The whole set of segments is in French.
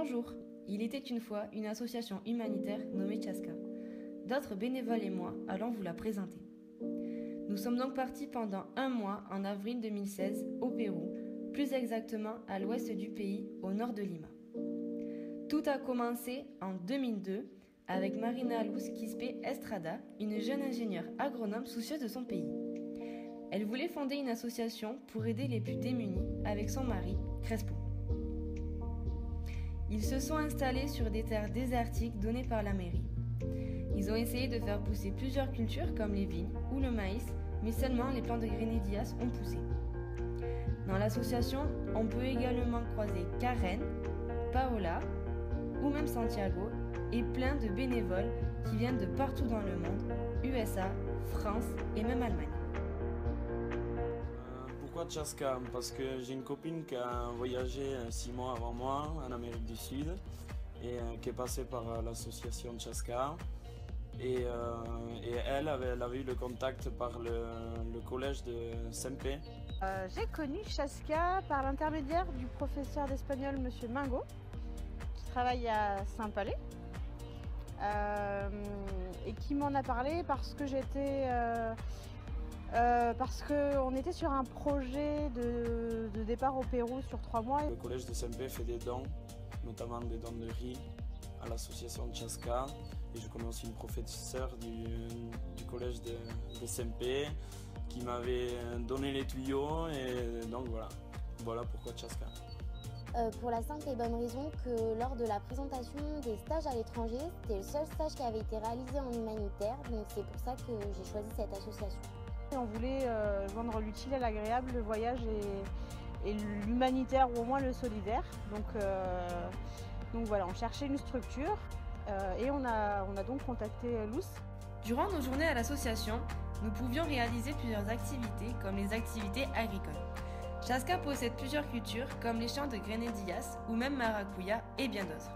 Bonjour, il était une fois une association humanitaire nommée Chaska. D'autres bénévoles et moi allons vous la présenter. Nous sommes donc partis pendant un mois en avril 2016 au Pérou, plus exactement à l'ouest du pays, au nord de Lima. Tout a commencé en 2002 avec Marina Luz Quispe Estrada, une jeune ingénieure agronome soucieuse de son pays. Elle voulait fonder une association pour aider les plus démunis avec son mari, Crespo. Ils se sont installés sur des terres désertiques données par la mairie. Ils ont essayé de faire pousser plusieurs cultures comme les vignes ou le maïs, mais seulement les plants de grenadillas ont poussé. Dans l'association, on peut également croiser Karen, Paola ou même Santiago et plein de bénévoles qui viennent de partout dans le monde, USA, France et même Allemagne. Pourquoi Chaska? Parce que j'ai une copine qui a voyagé 6 mois avant moi en Amérique du Sud et qui est passée par l'association Chaska. Et elle avait eu le contact par le collège de Sempe. J'ai connu Chaska par l'intermédiaire du professeur d'espagnol Monsieur Mingo, qui travaille à Saint-Palais, et qui m'en a parlé parce que parce qu'on était sur un projet de départ au Pérou sur 3 mois. Le collège de Sempe fait des dons, notamment des dons de riz à l'association Chaska. Et je connais aussi une professeure du collège de Sempe qui m'avait donné les tuyaux et donc voilà pourquoi Chaska. Pour la simple et bonne raison que lors de la présentation des stages à l'étranger, c'était le seul stage qui avait été réalisé en humanitaire, donc c'est pour ça que j'ai choisi cette association. On voulait joindre l'utile à l'agréable, le voyage et l'humanitaire ou au moins le solidaire. Donc voilà, on cherchait une structure et on a donc contacté Luz. Durant nos journées à l'association, nous pouvions réaliser plusieurs activités comme les activités agricoles. Chaska possède plusieurs cultures comme les champs de grenadillas ou même maracuya et bien d'autres.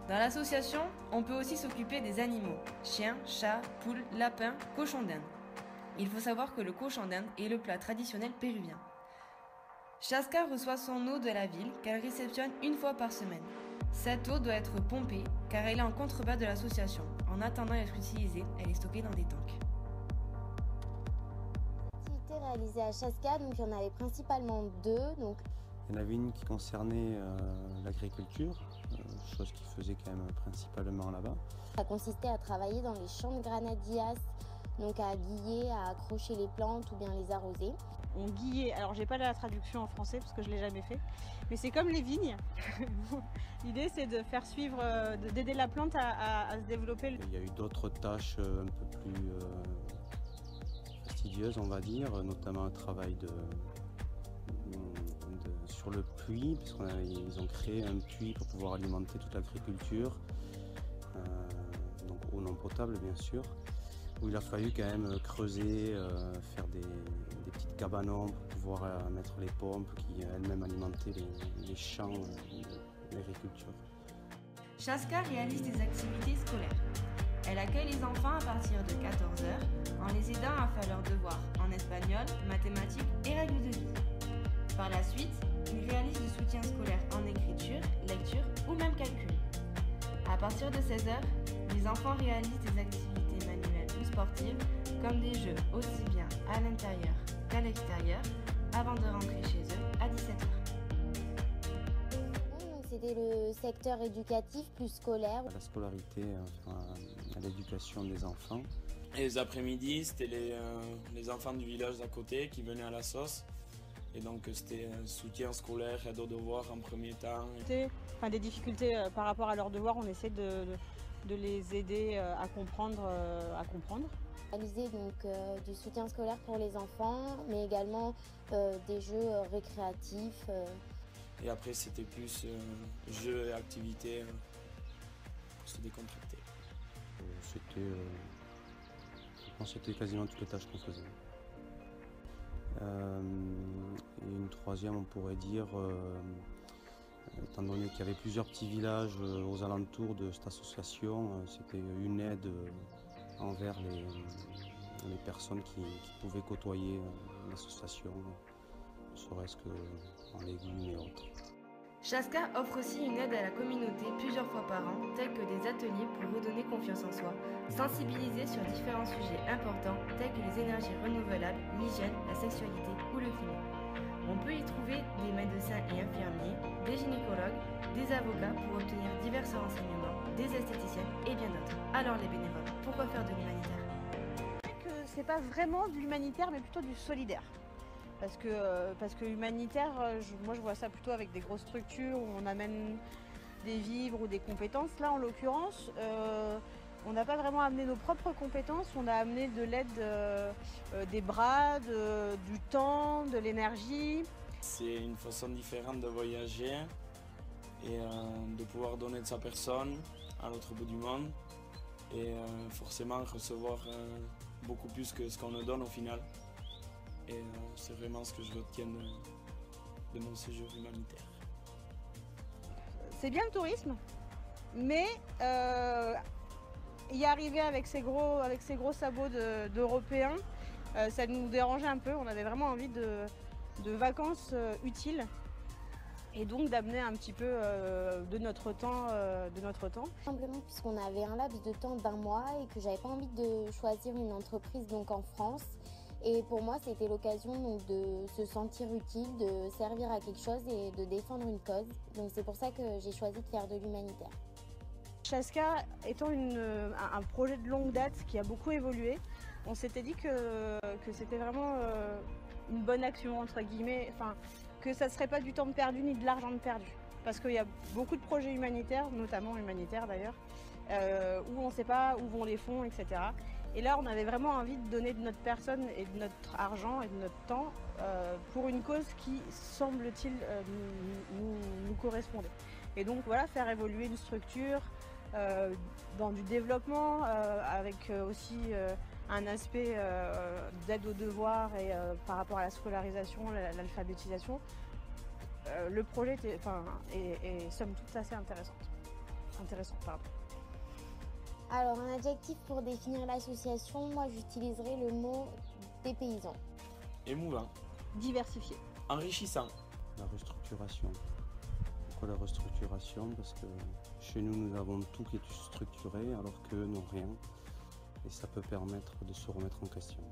Dans l'association, on peut aussi s'occuper des animaux, chiens, chats, poules, lapins, cochons d'Inde. Il faut savoir que le cochon d'Inde est le plat traditionnel péruvien. Chaska reçoit son eau de la ville qu'elle réceptionne une fois par semaine. Cette eau doit être pompée car elle est en contrebas de l'association. En attendant d'être utilisée, elle est stockée dans des tanks. Activités réalisées à Chaska, donc il y en avait principalement 2. Il y en avait une qui concernait l'agriculture, chose qui faisait quand même principalement là-bas. Ça consistait à travailler dans les champs de grenadillas, donc à guiller, à accrocher les plantes ou bien les arroser. On guillait, alors j'ai pas la traduction en français parce que je l'ai jamais fait, mais c'est comme les vignes. L'idée c'est de faire suivre, d'aider la plante à se développer. Il y a eu d'autres tâches un peu plus fastidieuses on va dire, notamment un travail sur le puits, parce qu'ils ont créé un puits pour pouvoir alimenter toute l'agriculture, donc eau non potable bien sûr, où il a fallu quand même creuser, faire des petites cabanons pour pouvoir mettre les pompes qui elles-mêmes alimentaient les champs de l'agriculture. Chaska réalise des activités scolaires. Elle accueille les enfants à partir de 14 h en les aidant à faire leurs devoirs en espagnol, mathématiques et règles de vie. Par la suite, il réalise du soutien scolaire en écriture, lecture ou même calcul. À partir de 16 h, les enfants réalisent des activités manuelles ou sportives comme des jeux aussi bien à l'intérieur qu'à l'extérieur avant de rentrer chez eux à 17 h. C'était le secteur éducatif plus scolaire. À la scolarité, à l'éducation des enfants. Et les après-midi, c'était les enfants du village d'à côté qui venaient à la sauce. Et donc c'était soutien scolaire, aide aux devoirs en premier temps. Des difficultés par rapport à leurs devoirs, on essaie de les aider à comprendre. Réaliser du soutien scolaire pour les enfants, mais également des jeux récréatifs. Et après c'était plus jeux et activités pour se décontracter. Je pense que c'était quasiment toutes les tâches qu'on faisait. Et une troisième, on pourrait dire, étant donné qu'il y avait plusieurs petits villages aux alentours de cette association, c'était une aide envers les personnes qui pouvaient côtoyer l'association, ne serait-ce qu'en légumes et autres. Chaska offre aussi une aide à la communauté plusieurs fois par an, tels que des ateliers pour redonner confiance en soi, sensibiliser sur différents sujets importants tels que les énergies renouvelables, l'hygiène, la sexualité ou le climat. On peut y trouver des médecins et infirmiers, des gynécologues, des avocats pour obtenir divers renseignements, des esthéticiennes et bien d'autres. Alors les bénévoles, pourquoi faire de l'humanitaire? C'est pas vraiment de l'humanitaire mais plutôt du solidaire. Parce que humanitaire, moi je vois ça plutôt avec des grosses structures où on amène des vivres ou des compétences. Là en l'occurrence, on n'a pas vraiment amené nos propres compétences, on a amené de l'aide, des bras, du temps, de l'énergie. C'est une façon différente de voyager et de pouvoir donner de sa personne à l'autre bout du monde et forcément recevoir beaucoup plus que ce qu'on nous donne au final. Et c'est vraiment ce que je retiens de mon séjour humanitaire. C'est bien le tourisme, mais y arriver avec ces gros sabots d'Européens, ça nous dérangeait un peu. On avait vraiment envie de vacances utiles et donc d'amener un petit peu de notre temps. Simplement puisqu'on avait un laps de temps d'1 mois et que j'avais pas envie de choisir une entreprise donc en France. Et pour moi, c'était l'occasion donc de se sentir utile, de servir à quelque chose et de défendre une cause. Donc c'est pour ça que j'ai choisi de faire de l'humanitaire. Chaska étant un projet de longue date qui a beaucoup évolué, on s'était dit que c'était vraiment une bonne action, entre guillemets, enfin, que ça ne serait pas du temps perdu ni de l'argent perdu. Parce qu'il y a beaucoup de projets humanitaires, notamment humanitaires d'ailleurs, où on ne sait pas où vont les fonds, etc. Et là, on avait vraiment envie de donner de notre personne et de notre argent et de notre temps pour une cause qui, semble-t-il, nous correspondait. Et donc voilà, faire évoluer une structure dans du développement, avec aussi un aspect d'aide aux devoirs et par rapport à la scolarisation, l'alphabétisation. Le projet est somme toute assez intéressant. Alors un adjectif pour définir l'association, moi j'utiliserai le mot dépaysant. Émouvant. Diversifié. Enrichissant. La restructuration. Pourquoi la restructuration? Parce que chez nous, nous avons tout qui est structuré alors qu'eux n'ont rien. Et ça peut permettre de se remettre en question.